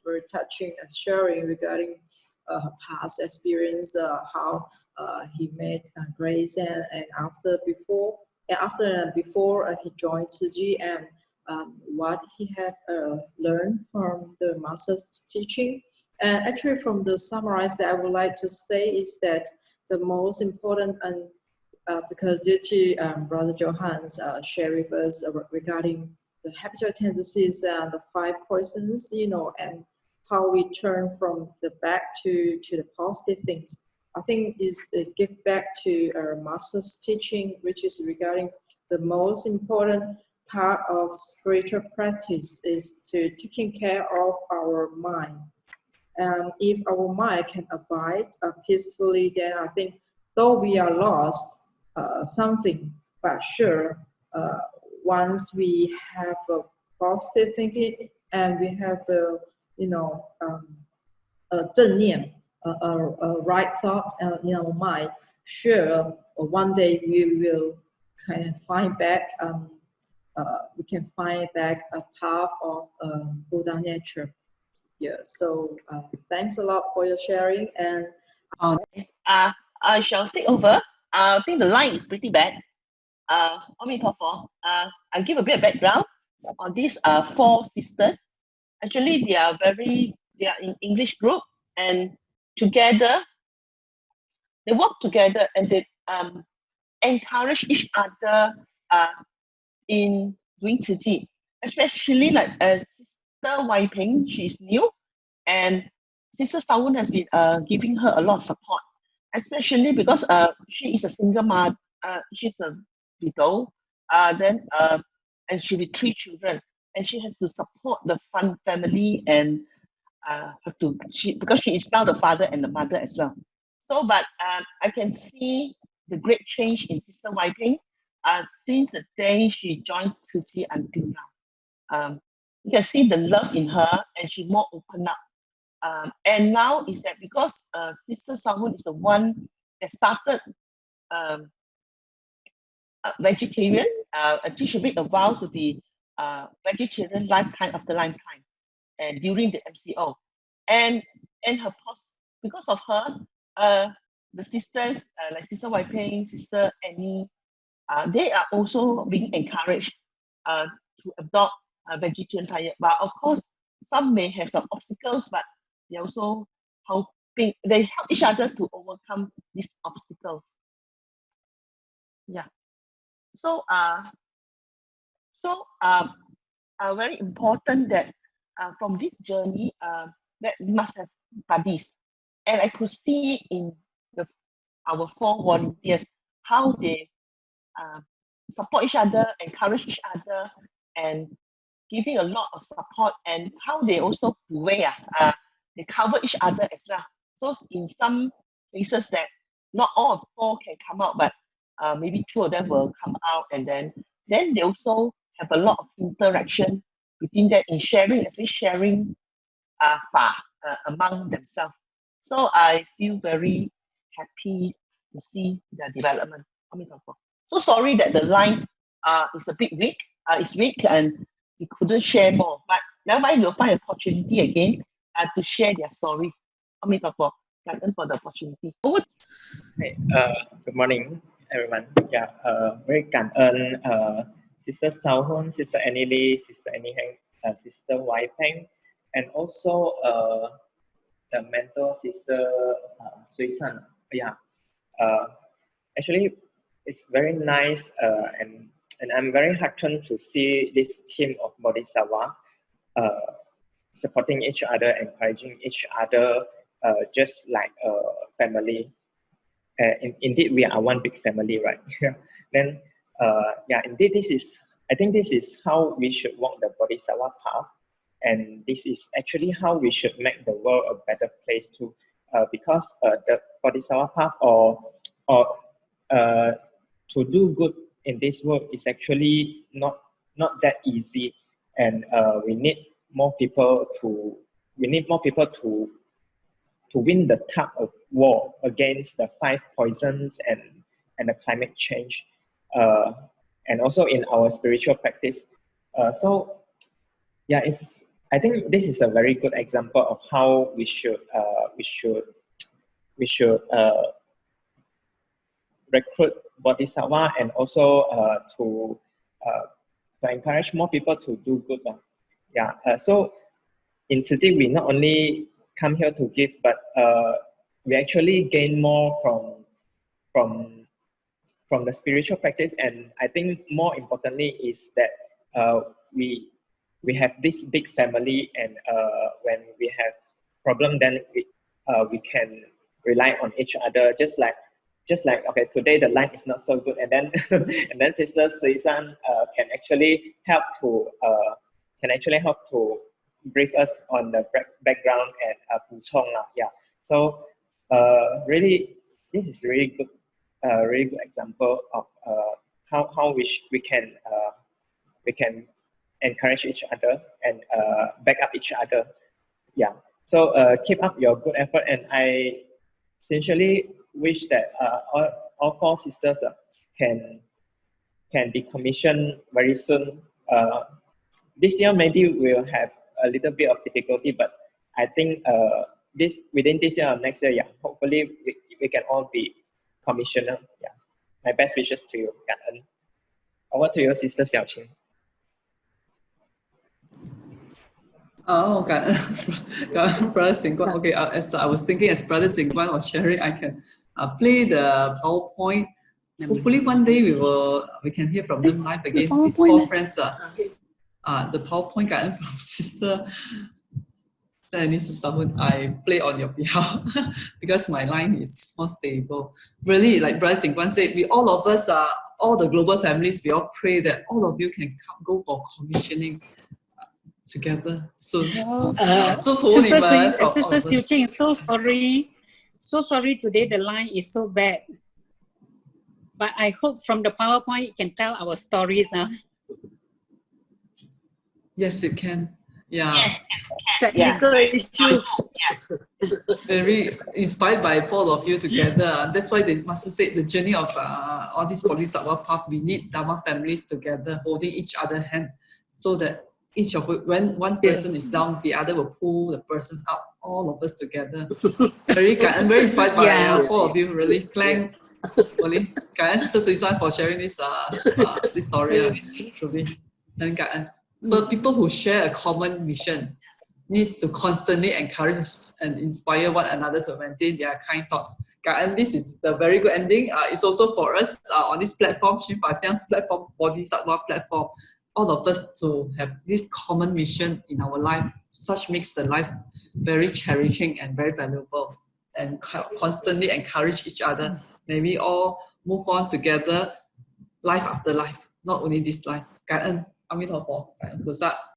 very touching sharing regarding her past experience, how he met Grace, and after and before he joined Tzu Chi, and what he had learned from the Master's teaching. And actually, from the summarize that I would like to say is that the most important, and because due to Brother Johan's share with us regarding the habitual tendencies and the 5 poisons, and how we turn from the back to the positive things. I think is the give back to our Master's teaching, which is regarding the most important part of spiritual practice is to taking care of our mind. And if our mind can abide peacefully, then I think though we are lost something, but sure, once we have a positive thinking and we have a, a 正念, a right thought in our mind, sure, one day we will kind of find back, we can find back a path of Buddha nature. Yeah, so thanks a lot for your sharing. And I shall take over. I think the line is pretty bad. I'll give a bit of background on these four sisters. Actually, they are in English group, and together they work together and they encourage each other in doing Tzu Chi. Especially like Sister Wai Ping, she's new, and Sister Sawun has been giving her a lot of support, especially because she is a single mother. She's a widow, and she with 3 children, and she has to support the family and because she is now the father and the mother as well. So, but I can see the great change in Sister Wai Ping since the day she joined Tzu Chi until now. You can see the love in her, and she's more open up. And now is that because Sister Sawun is the one that started vegetarian. I think she made a vow to be vegetarian lifetime after lifetime, and during the MCO, and because of her, the sisters like Sister Wai Ping, Sister Annie, they are also being encouraged to adopt a vegetarian diet. But of course, some may have some obstacles, but they also they help each other to overcome these obstacles. Yeah. So very important that from this journey that we must have buddies, and I could see in our 4 volunteers how they support each other, encourage each other, and giving a lot of support, and how they also they cover each other as well. So in some cases that not all of 4 can come out, but maybe 2 of them will come out, and then they also have a lot of interaction between them in sharing, especially sharing among themselves. So I feel very happy to see the development. So sorry that the line is a bit weak. It's weak and we couldn't share more. But never mind, we'll find an opportunity again to share their story. Thank you for the opportunity. Over. Hey, good morning, everyone. Yeah, very 感恩 Sister Sao-Hun, Sister Annie Lee, Sister Annie Heng, Sister Wai Peng, and also the mentor Sister Sui San. Yeah, actually, it's very nice, and I'm very heartened to see this team of Bodhisattva supporting each other, encouraging each other, just like a family. Indeed, we are one big family, right? Then, yeah, indeed, I think this is how we should walk the Bodhisattva path, and this is actually how we should make the world a better place too, because the Bodhisattva path or to do good in this world is actually not that easy, and we need more people to win the tug of war against the 5 poisons and the climate change, and also in our spiritual practice. So yeah, I think this is a very good example of how we should recruit Bodhisattva, and also to encourage more people to do good. Yeah. So in Tzu Chi, we not only come here to give, but we actually gain more from the spiritual practice. And I think more importantly is that we have this big family, and when we have problem, then we can rely on each other. Just like okay, today the line is not so good, and then and then Sister Sui San can actually help to brief us on the background and 补充啦. Yeah. So really, this is really good example of how we can encourage each other and back up each other. Yeah. So keep up your good effort, and I sincerely wish that all 4 sisters can be commissioned very soon. This year maybe we'll have a little bit of difficulty, but I think within this year or next year, yeah, hopefully we can all be commissioned. Yeah. My best wishes to you. Yeah. Over to your sister Xiaoqing. Oh, okay. Brother ZingQuan. Okay, as I was thinking, as Brother ZingQuan was sharing, I can play the PowerPoint. Hopefully, one day we can hear from them live again. These 4 friends. The PowerPoint from Sister I play on your behalf because my line is more stable. Really, like Brother ZingQuan said, all of us, all the global families, we all pray that all of you can go for commissioning together soon. Sister Tzu Chi, so sorry today the line is so bad. But I hope from the PowerPoint you can tell our stories now. Yes, it can. Yeah. Yes. Technical issue. Very inspired by 4 of you together. That's why the Master said the journey of all these Bodhisattva path, we need Dharma families together, holding each other's hand, so that each of when one person is down, the other will pull the person up. All of us together. I'm very inspired by 4 of you. Really, Klang, really. Sister Susan for sharing this this story. Truly, and but people who share a common mission needs to constantly encourage and inspire one another to maintain their kind thoughts. And this is the very good ending. It's also for us on this platform, Xun Fa Xiang platform, Bodhisattva platform, all of us to have this common mission in our life. Such makes the life very cherishing and very valuable, and constantly encourage each other. May we all move on together, life after life, not only this life. 感恩阿弥陀佛，感恩菩萨。